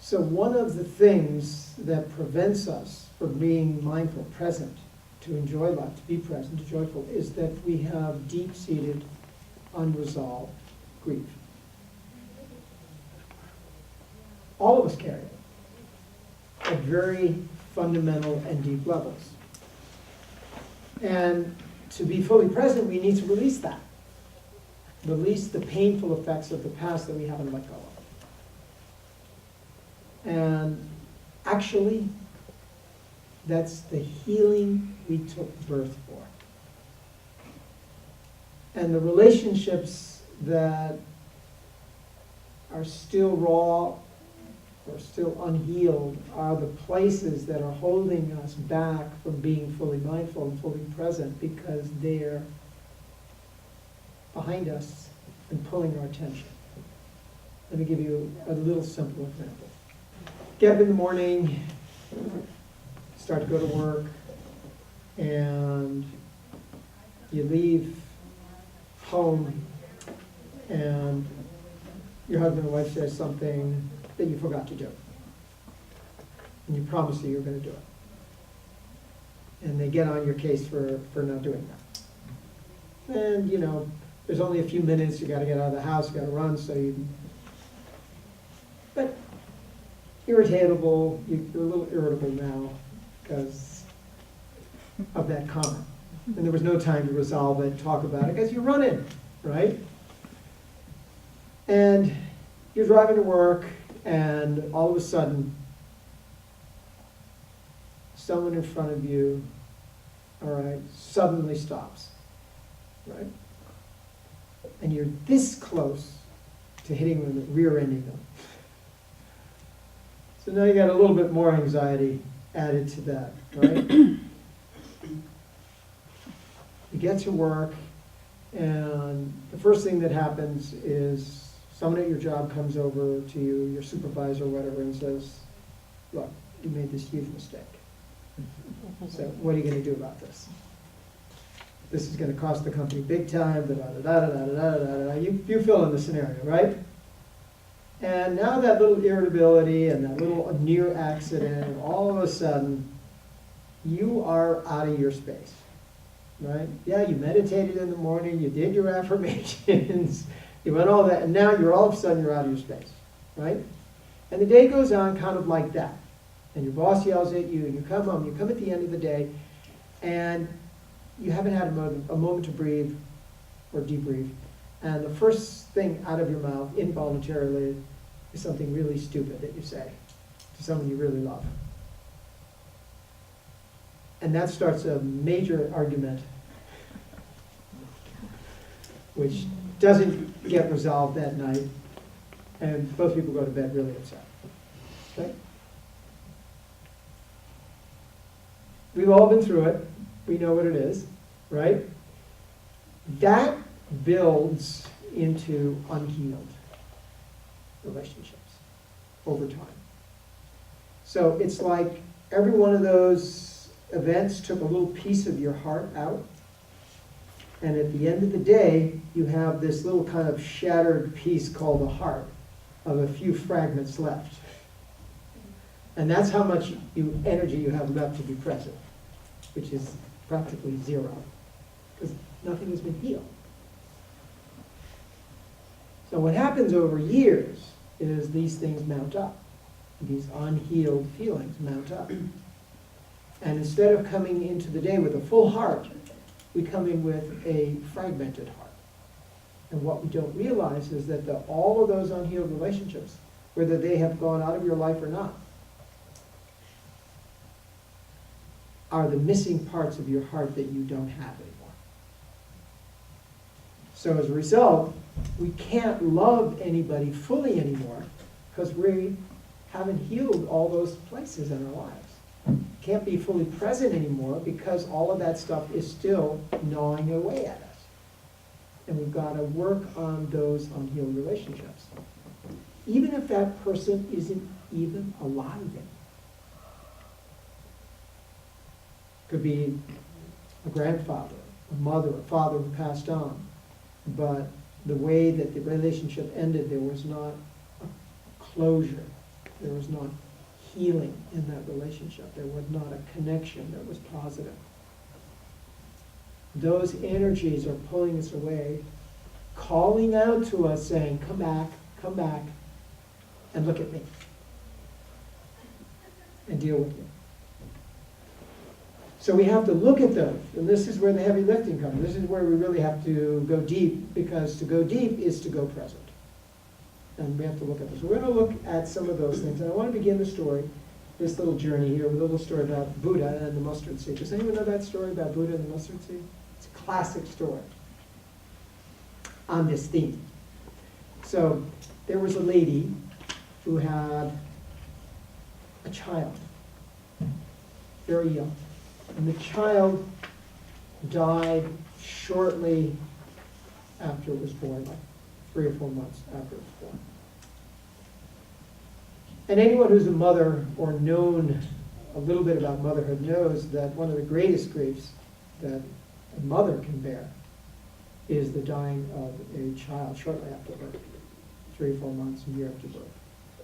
So one of the things that prevents us from being mindful, present, to enjoy life, to be present, to be joyful, is that we have deep-seated, unresolved grief. All of us carry it at very fundamental and deep levels. And to be fully present, we need to release that. Release the painful effects of the past that we haven't let go of. And actually, that's the healing we took birth for. And the relationships that are still raw or still unhealed are the places that are holding us back from being fully mindful and fully present, because they're behind us and pulling our attention. Let me give you a little simple example. Get up in the morning, start to go to work, and you leave home, and your husband or wife says something that you forgot to do. And you promised that you were going to do it. And they get on your case for not doing that. And, you know, there's only a few minutes, you got to get out of the house, you got to run, so you... But irritable, you're a little irritable now because of that comment. And there was no time to resolve it, talk about it, because you're running, right? And you're driving to work, and all of a sudden, someone in front of you, all right, suddenly stops, right? And you're this close to hitting them, rear-ending them. So now you got a little bit more anxiety added to that, right? You get to work, and the first thing that happens is someone at your job comes over to you, your supervisor or whatever, and says, look, you made this huge mistake. So what are you going to do about this? This is going to cost the company big time, da-da-da-da-da-da-da-da. You fill in the scenario, right? And now that little irritability and that little near accident, all of a sudden, you are out of your space, right? Yeah, you meditated in the morning, you did your affirmations, you went all that, and now you're all of a sudden you're out of your space, right? And the day goes on kind of like that. And your boss yells at you, and you come home, you come at the end of the day, and you haven't had a moment to breathe or debrief. And the first thing out of your mouth, involuntarily, is something really stupid that you say to someone you really love. And that starts a major argument, which doesn't get resolved that night, and both people go to bed really upset. Okay? We've all been through it. We know what it is, right? That builds into unhealed relationships over time. So it's like every one of those events took a little piece of your heart out, and at the end of the day, you have this little kind of shattered piece called a heart of a few fragments left. And that's how much energy you have left to be present, which is practically zero, because nothing has been healed. So what happens over years is these things mount up. These unhealed feelings mount up. And instead of coming into the day with a full heart, we come in with a fragmented heart. And what we don't realize is that all of those unhealed relationships, whether they have gone out of your life or not, are the missing parts of your heart that you don't have anymore. So as a result, we can't love anybody fully anymore because we haven't healed all those places in our lives. Can't be fully present anymore because all of that stuff is still gnawing away at us. And we've got to work on those unhealed relationships. Even if that person isn't even alive anymore. Could be a grandfather, a mother, a father who passed on. But the way that the relationship ended, there was not a closure. There was not healing in that relationship. There was not a connection that was positive. Those energies are pulling us away, calling out to us saying, come back, and look at me, and deal with me. So we have to look at those, and this is where the heavy lifting comes. This is where we really have to go deep, because to go deep is to go present. And we have to look at this. We're going to look at some of those things, and I want to begin the story, this little journey here, with a little story about Buddha and the mustard seed. Does anyone know that story about Buddha and the mustard seed? It's a classic story on this theme. So there was a lady who had a child, very young. And the child died shortly after it was born, like 3 or 4 months after it was born. And anyone who's a mother or known a little bit about motherhood knows that one of the greatest griefs that a mother can bear is the dying of a child shortly after birth, 3 or 4 months, a year after birth.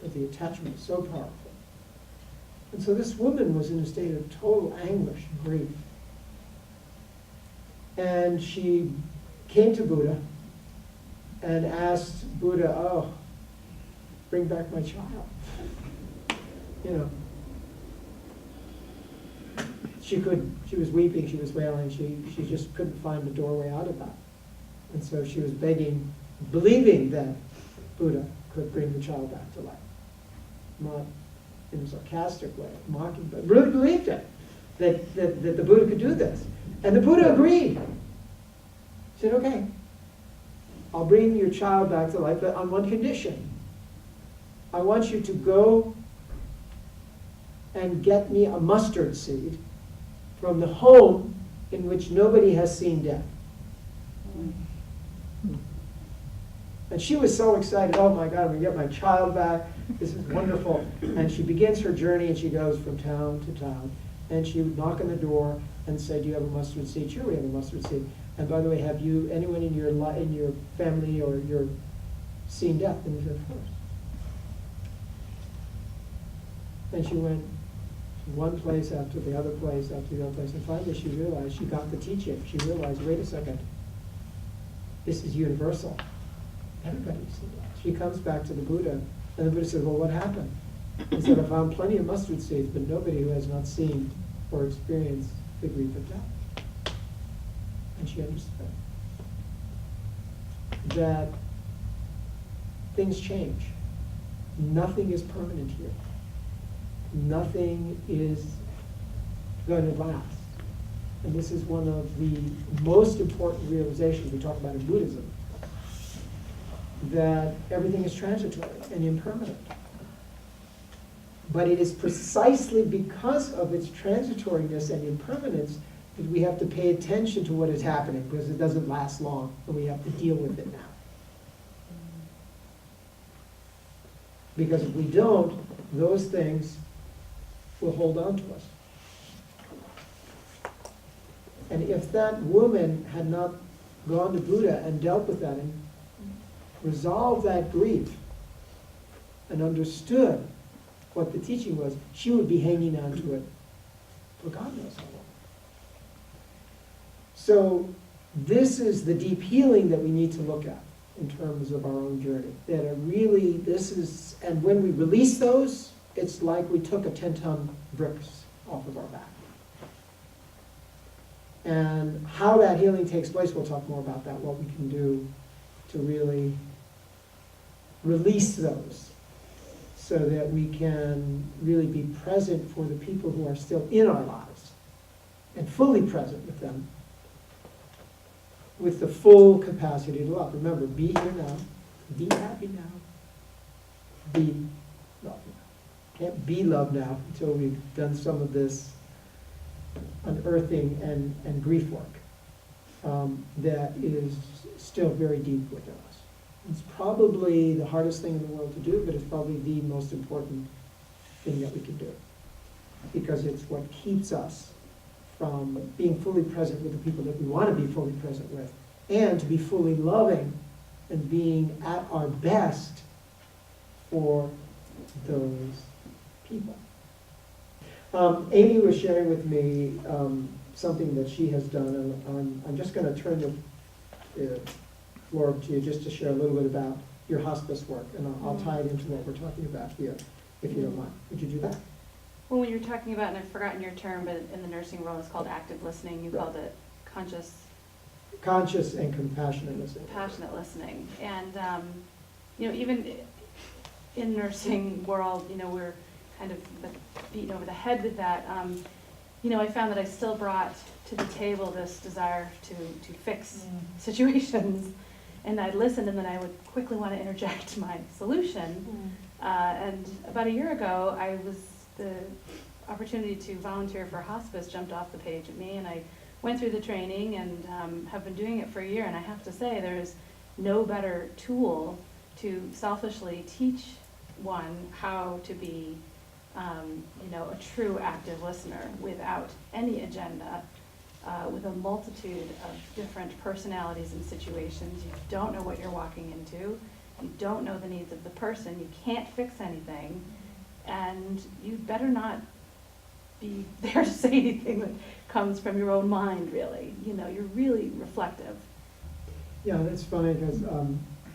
But the attachment is so powerful. And so this woman was in a state of total anguish and grief. And she came to Buddha and asked Buddha, oh, bring back my child. You know. She was weeping, she was wailing, she just couldn't find the doorway out of that. And so she was begging, believing that Buddha could bring the child back to life. Not in a sarcastic way, mocking, but really believed it, that the Buddha could do this. And the Buddha agreed. He said, okay, I'll bring your child back to life, but on one condition. I want you to go and get me a mustard seed from the home in which nobody has seen death. And she was so excited, oh my God, I'm going to get my child back. This is wonderful. And she begins her journey, and she goes from town to town. And she would knock on the door and say, do you have a mustard seed? Sure, we have a mustard seed. And by the way, have you, anyone in your family or your seen death? And he said, of course. And she went from one place after the other place after the other place. And finally she realized, she got the teaching. She realized, wait a second, this is universal. Everybody's seen that. She comes back to the Buddha, and the Buddha said, well, what happened? He said, I found plenty of mustard seeds, but nobody who has not seen or experienced the grief of death. And she understood that things change. Nothing is permanent here. Nothing is going to last. And this is one of the most important realizations we talk about in Buddhism, that everything is transitory and impermanent. But it is precisely because of its transitoriness and impermanence that we have to pay attention to what is happening, because it doesn't last long, and we have to deal with it now. Because if we don't, those things will hold on to us. And if that woman had not gone to Buddha and dealt with that and resolved that grief and understood what the teaching was, she would be hanging on to it for God knows how long. So this is the deep healing that we need to look at in terms of our own journey. That are really, this is, and when we release those, it's like we took a 10-ton bricks off of our back. And how that healing takes place, we'll talk more about that, what we can do to really release those so that we can really be present for the people who are still in our lives and fully present with them with the full capacity to love. Remember, be here now, be happy now, be love now. Can't be love now until we've done some of this unearthing and grief work that is still very deep within us. It's probably the hardest thing in the world to do, but it's probably the most important thing that we can do, because it's what keeps us from being fully present with the people that we want to be fully present with, and to be fully loving and being at our best for those people. Amy was sharing with me something that she has done, and I'm just going to turn the floor over to you just to share a little bit about your hospice work, and I'll tie it into what we're talking about here, if you don't mind. Would you do that? Well, when you're talking about, and I've forgotten your term, but in the nursing world it's called active listening, you called it Conscious and compassionate listening. Passionate listening. And, even in nursing world, we're kind of beaten over the head with that. I found that I still brought to the table this desire to fix situations. And I'd listen, and then I would quickly want to interject my solution. And about a year ago, the opportunity to volunteer for hospice jumped off the page at me, and I went through the training and have been doing it for a year. And I have to say, there's no better tool to selfishly teach one how to be, a true active listener without any agenda, with a multitude of different personalities and situations. You don't know what you're walking into. You don't know the needs of the person. You can't fix anything. And you better not be there to say anything that comes from your own mind, really. You're really reflective. Yeah, that's funny because,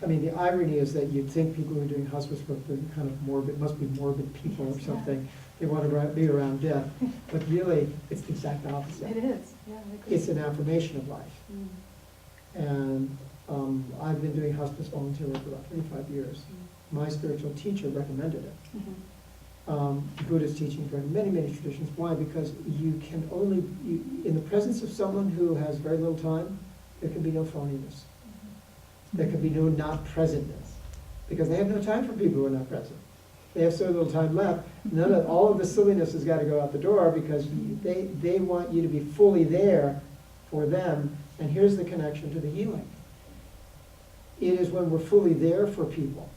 the irony is that you'd think people who are doing hospice work are kind of morbid, must be morbid people or something. Yeah. They want to be around death. But really, it's the exact opposite. It is, yeah. I agree. It's an affirmation of life. And I've been doing hospice volunteer work for about 35 years. My spiritual teacher recommended it. Buddhist teaching for many, many traditions. Why? Because you can only, in the presence of someone who has very little time, there can be no phoniness. There can be no not presentness. Because they have no time for people who are not present. They have so little time left. All of the silliness has got to go out the door because they want you to be fully there for them. And here's the connection to the healing. It is when we're fully there for people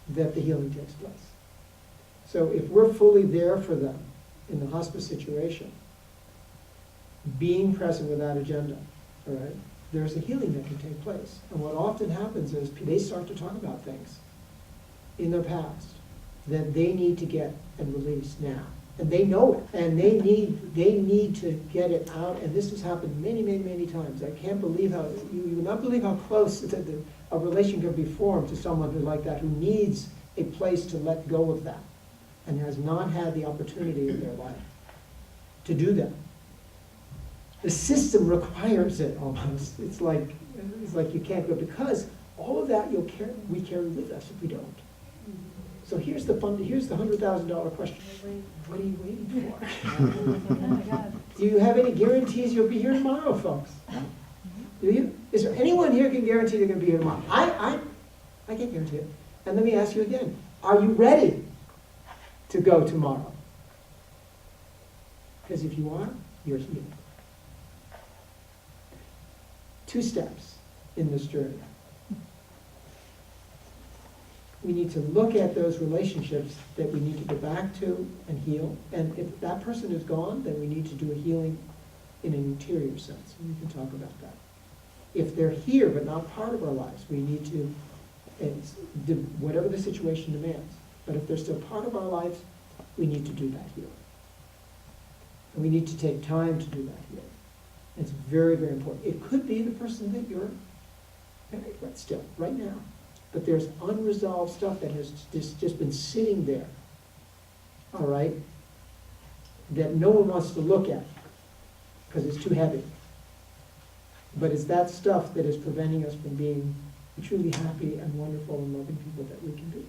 that the healing takes place. So if we're fully there for them in the hospice situation, being present without agenda, all right, there's a healing that can take place. And what often happens is they start to talk about things in their past that they need to get and release now. And they know it. And they need to get it out. And this has happened many, many, many times. I can't believe how, you will not believe how close a relation can be formed to someone who like that, who needs a place to let go of that and has not had the opportunity in their life to do that. The system requires it almost. It's like you can't go, because all of that we carry with us if we don't. So here's the $100,000 question. What are you waiting for? Do you have any guarantees you'll be here tomorrow, folks? Do you? Is there anyone here who can guarantee they're going to be here tomorrow? I can't guarantee it. And let me ask you again, are you ready to go tomorrow? Because if you are, you're healed. 2 steps in this journey. We need to look at those relationships that we need to go back to and heal. And if that person is gone, then we need to do a healing in an interior sense. And we can talk about that. If they're here but not part of our lives, we need to, whatever the situation demands. But if they're still part of our lives, we need to do that healing. And we need to take time to do that healing. It's very, very important. It could be the person that you're married with still, right now. But there's unresolved stuff that has just been sitting there, all right, that no one wants to look at because it's too heavy. But it's that stuff that is preventing us from being truly happy and wonderful and loving people that we can be.